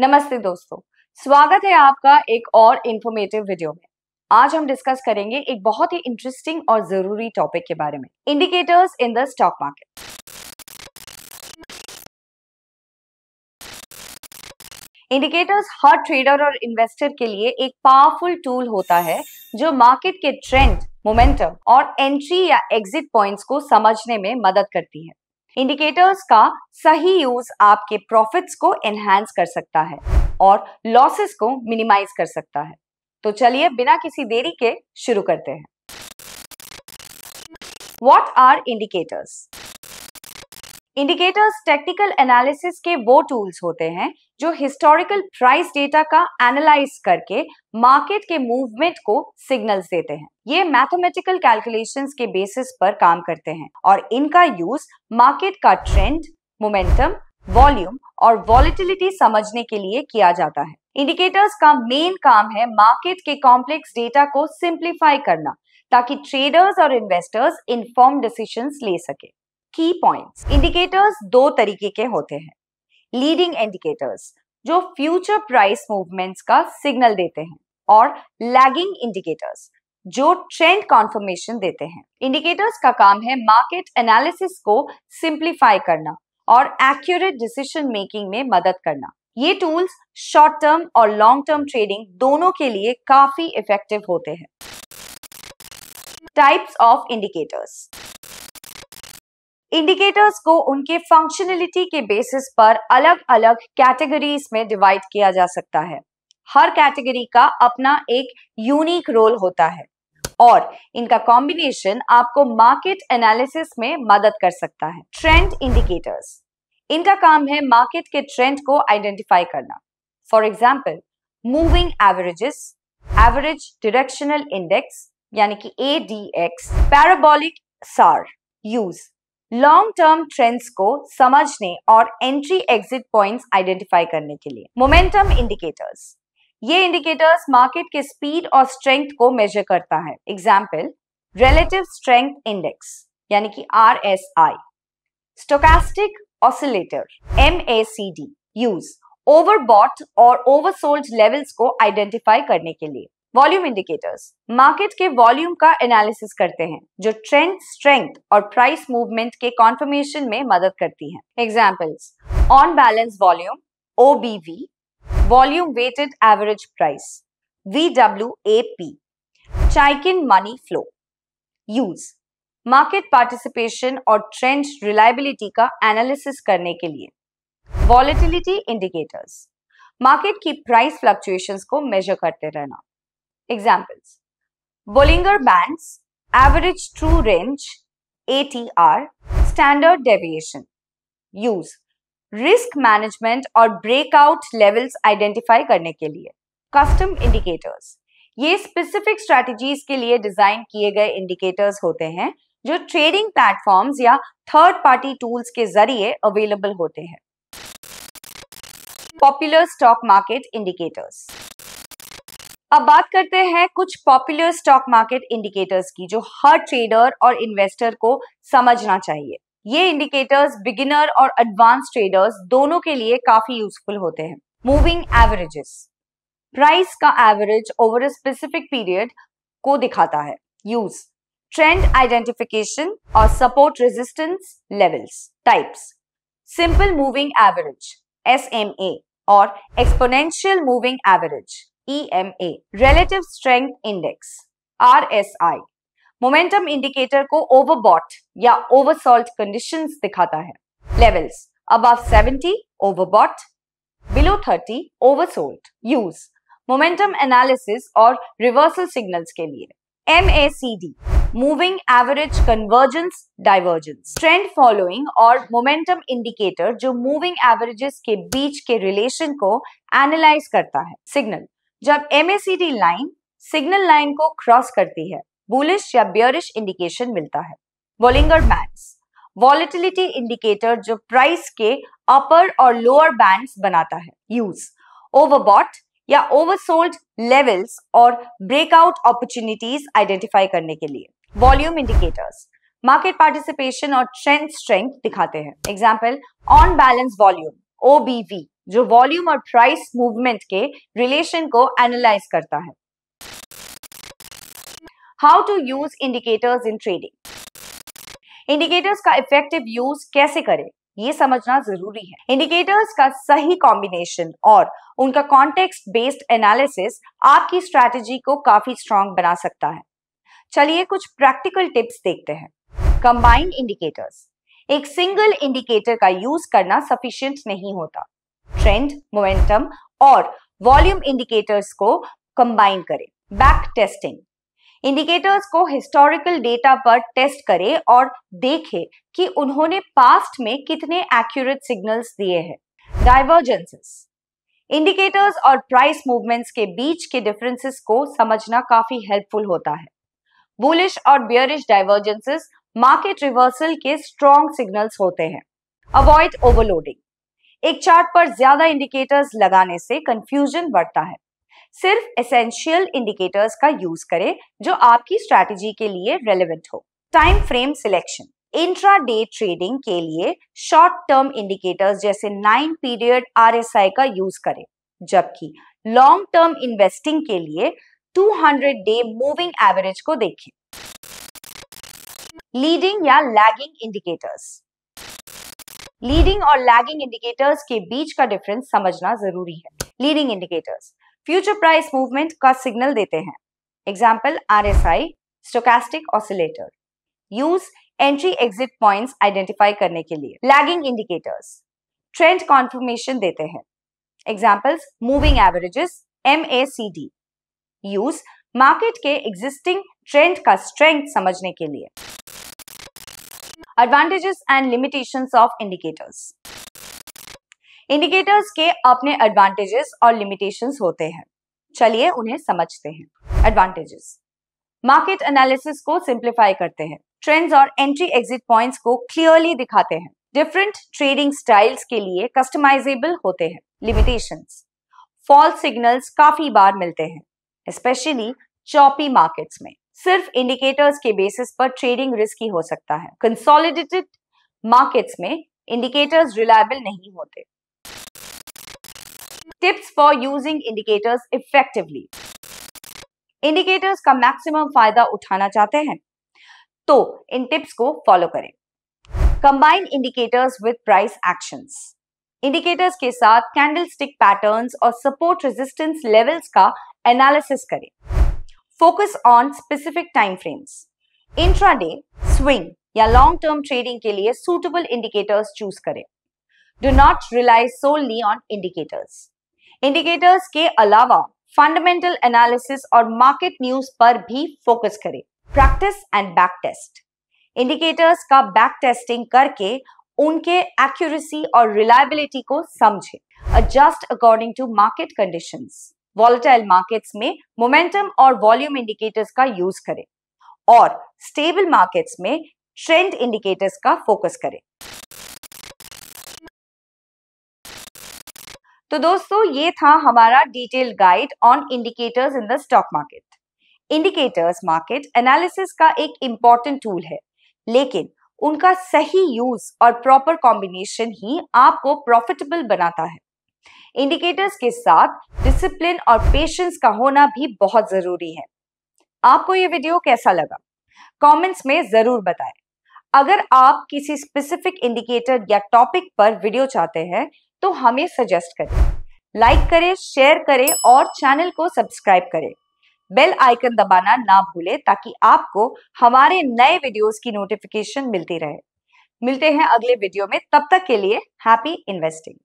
नमस्ते दोस्तों, स्वागत है आपका एक और इंफॉर्मेटिव वीडियो में। आज हम डिस्कस करेंगे एक बहुत ही इंटरेस्टिंग और जरूरी टॉपिक के बारे में, indicators in the stock market. Indicators her trader और इन्वेस्टर के लिए एक पावरफुल टूल होता है जो मार्केट के ट्रेंड, मोमेंटम और एंट्री या एग्जिट पॉइंट्स को समझने में मदद करती है। इंडिकेटर्स का सही यूज आपके प्रॉफिट्स को एनहांस कर सकता है और लॉसेस को मिनिमाइज कर सकता है। तो चलिए बिना किसी देरी के शुरू करते हैं। What are indicators? Indicators technical analysis के वो टूल्स होते हैं जो हिस्टोरिकल प्राइस डेटा का एनालाइज करके मार्केट के मूवमेंट को सिग्नल्स देते हैं। ये मैथमेटिकल कैलकुलेशंस के बेसिस पर काम करते हैं और इनका यूज मार्केट का ट्रेंड, मोमेंटम, वॉल्यूम और वॉलेटिलिटी समझने के लिए किया जाता है। इंडिकेटर्स का मेन काम है मार्केट के कॉम्प्लेक्स डेटा को सिंप्लीफाई करना ताकि ट्रेडर्स और इन्वेस्टर्स इन्फॉर्म्ड डिसीजंस ले सके। की पॉइंट्स: इंडिकेटर्स दो तरीके के होते हैं। लीडिंग इंडिकेटर्स जो फ्यूचर प्राइस मूवमेंट्स का सिग्नल देते हैं और लैगिंग इंडिकेटर्स जो ट्रेंड कॉन्फर्मेशन देते हैं। इंडिकेटर्स का काम है मार्केट एनालिसिस को सिंप्लीफाई करना और एक्यूरेट डिसीजन मेकिंग में मदद करना। ये टूल्स शॉर्ट टर्म और लॉन्ग टर्म ट्रेडिंग दोनों के लिए काफी इफेक्टिव होते हैं। टाइप्स ऑफ इंडिकेटर्स: इंडिकेटर्स को उनके फंक्शनलिटी के बेसिस पर अलग अलग कैटेगरीज में डिवाइड किया जा सकता है। हर कैटेगरी का अपना एक यूनिक रोल होता है और इनका कॉम्बिनेशन आपको मार्केट एनालिसिस में मदद कर सकता है। ट्रेंड इंडिकेटर्स, इनका काम है मार्केट के ट्रेंड को आइडेंटिफाई करना। For example, moving averages, average directional index यानी कि ADX, parabolic SAR use long term trends को समझने और एंट्री एग्जिट पॉइंट्स आइडेंटिफाई करने के लिए। मोमेंटम इंडिकेटर्स, ये इंडिकेटर्स मार्केट के स्पीड और स्ट्रेंथ को मेजर करता है। एग्जाम्पल, रिलेटिव स्ट्रेंथ इंडेक्स यानी कि RSI, stochastic oscillator MACD use overbought और ओवरसोल्ड लेवल्स को आइडेंटिफाई करने के लिए। वॉल्यूम इंडिकेटर्स मार्केट के वॉल्यूम का एनालिसिस करते हैं जो ट्रेंड, स्ट्रेंथ और प्राइस मूवमेंट के कॉन्फर्मेशन में मदद करती हैं। Examples, on balance volume OBV, volume weighted average price VWAP, Chaikin money flow use market participation और ट्रेंड रिलायबिलिटी का एनालिसिस करने के लिए। वॉलेटिलिटी इंडिकेटर्स मार्केट की प्राइस फ्लक्चुएशंस को मेजर करते रहना। Examples, Bollinger Bands, Average True Range, ATR, Standard Deviation. Use Risk Management और Breakout Levels आइडेंटिफाई करने के लिए। Custom Indicators, ये स्पेसिफिक स्ट्रैटेजीज के लिए डिजाइन किए गए इंडिकेटर्स होते हैं जो ट्रेडिंग प्लेटफॉर्म्स या थर्ड पार्टी टूल्स के जरिए अवेलेबल होते हैं। Popular stock market indicators. अब बात करते हैं कुछ पॉपुलर स्टॉक मार्केट इंडिकेटर्स की जो हर ट्रेडर और इन्वेस्टर को समझना चाहिए। ये इंडिकेटर्स बिगिनर और एडवांस ट्रेडर्स दोनों के लिए काफी यूजफुल होते हैं। मूविंग एवरेजेस, प्राइस का average over a specific period को दिखाता है। यूज ट्रेंड आइडेंटिफिकेशन और support resistance levels. Types, simple moving average SMA और exponential moving average EMA, relative strength index RSI, momentum indicator को ओवरबॉट या ओवरसोल्ड कंडीशंस दिखाता है। Levels, above 70 overbought, below 30 oversold. Use momentum analysis और reversal signals के लिए। MACD, moving average convergence divergence, trend following और momentum indicator जो moving averages के बीच के रिलेशन को एनालाइज करता है। सिग्नल, जब MACD लाइन सिग्नल लाइन को क्रॉस करती है बुलिश या बियरिश इंडिकेशन मिलता है। बोलिंगर बैंड्स, वॉलेटिलिटी इंडिकेटर जो प्राइस के अपर और लोअर बैंड्स बनाता है। यूज ओवरबॉट या ओवरसोल्ड लेवल्स और ब्रेकआउट अपॉर्चुनिटीज आइडेंटिफाई करने के लिए। वॉल्यूम इंडिकेटर्स मार्केट पार्टिसिपेशन और ट्रेंड स्ट्रेंथ दिखाते हैं। Example, on balance volume OBV, जो वॉल्यूम और प्राइस मूवमेंट के रिलेशन को एनालाइज करता है। How to use indicators in trading. Indicators का इफेक्टिव यूज कैसे करें, ये समझना जरूरी है। इंडिकेटर्स का सही कॉम्बिनेशन और उनका कॉन्टेक्स्ट बेस्ड एनालिसिस आपकी स्ट्रैटेजी को काफी स्ट्रांग बना सकता है। चलिए कुछ प्रैक्टिकल टिप्स देखते हैं। Combined indicators. एक सिंगल इंडिकेटर का यूज करना सफिशिएंट नहीं होता। ट्रेंड, मोमेंटम और वॉल्यूम इंडिकेटर्स को कंबाइन करें। Back testing. इंडिकेटर्स को हिस्टोरिकल डेटा पर टेस्ट करें और देखें कि उन्होंने पास्ट में कितने एक्यूरेट सिग्नल्स दिए हैं। डाइवर्जेंसेस। इंडिकेटर्स और प्राइस मूवमेंट्स के बीच के डिफरेंसेस को समझना काफी हेल्पफुल होता है। बुलिश और बियरिश डाइवर्जेंसेस मार्केट रिवर्सल के स्ट्रॉन्ग सिग्नल्स होते हैं। Avoid overloading. एक चार्ट पर ज्यादा इंडिकेटर्स लगाने से कंफ्यूजन बढ़ता है। सिर्फ एसेंशियल इंडिकेटर्स का यूज करें जो आपकी स्ट्रैटेजी के लिए रेलेवेंट हो। Time frame selection. Intra day trading के लिए शॉर्ट टर्म इंडिकेटर्स जैसे 9 पीरियड RSI का यूज करें, जबकि लॉन्ग टर्म इन्वेस्टिंग के लिए 200 डे मूविंग एवरेज को देखें। लीडिंग या लैगिंग इंडिकेटर्स। लीडिंग और लैगिंग इंडिकेटर्स के बीच का डिफरेंस समझना जरूरी है। Leading indicators future price movement का सिग्नल देते हैं। Example RSI, stochastic oscillator. Use entry exit points identify करने के लिए। लैगिंग इंडिकेटर्स ट्रेंड कॉन्फर्मेशन देते हैं। Examples moving averages, MACD। Use market के एग्जिस्टिंग ट्रेंड का स्ट्रेंथ समझने के लिए। Advantages and limitations of indicators. Indicators के अपने एडवांटेजेस और लिमिटेशंस होते हैं। चलिए उन्हें समझते हैं। एडवांटेजेस। मार्केट एनालिसिस को सिंप्लीफाई करते हैं। ट्रेंड्स और एंट्री एग्जिट पॉइंट्स को क्लियरली दिखाते हैं। डिफरेंट ट्रेडिंग स्टाइल्स के लिए कस्टमाइजेबल होते हैं। लिमिटेशंस। फॉल्स सिग्नल्स काफी बार मिलते हैं, स्पेशली चॉपी मार्केट्स में। सिर्फ इंडिकेटर्स के बेसिस पर ट्रेडिंग रिस्की हो सकता है। कंसोलिडेटेड मार्केट्स में इंडिकेटर्स रिलायबल नहीं होते। Tips for using indicators effectively. Indicators का मैक्सिमम फायदा उठाना चाहते हैं तो इन टिप्स को फॉलो करें। Combine indicators with price actions. Indicators के साथ कैंडलस्टिक पैटर्न्स और सपोर्ट रेजिस्टेंस लेवल्स का एनालिसिस करें। Focus on specific time frames. Intraday, swing या लॉन्ग टर्म ट्रेडिंग के लिए सुटेबल इंडिकेटर्स चूज करें। Do not rely solely on indicators. Indicators के अलावा फंडामेंटल एनालिसिस और मार्केट न्यूज पर भी फोकस करें। Practice and back test. Indicators का बैक टेस्टिंग करके उनके एक्यूरेसी और रिलायबिलिटी को समझें। Adjust according to market conditions. Volatile markets में मोमेंटम और वॉल्यूम इंडिकेटर्स का यूज करें और स्टेबल मार्केट्स में ट्रेंड इंडिकेटर्स का फोकस करें। तो दोस्तों ये था हमारा detailed guide on indicators in the stock market. Indicators market analysis का एक इंपॉर्टेंट टूल है, लेकिन उनका सही यूज और प्रॉपर कॉम्बिनेशन ही आपको प्रॉफिटेबल बनाता है। इंडिकेटर्स के साथ डिसिप्लिन और पेशेंस का होना भी बहुत जरूरी है। आपको ये वीडियो कैसा लगा? कमेंट्स में जरूर बताएं। अगर आप किसी स्पेसिफिक इंडिकेटर या टॉपिक पर वीडियो चाहते हैं तो हमें सजेस्ट करें। लाइक करें, शेयर करें और चैनल को सब्सक्राइब करें। बेल आइकन दबाना ना भूलें ताकि आपको हमारे नए वीडियोस की नोटिफिकेशन मिलती रहे। मिलते हैं अगले वीडियो में, तब तक के लिए हैप्पी इन्वेस्टिंग।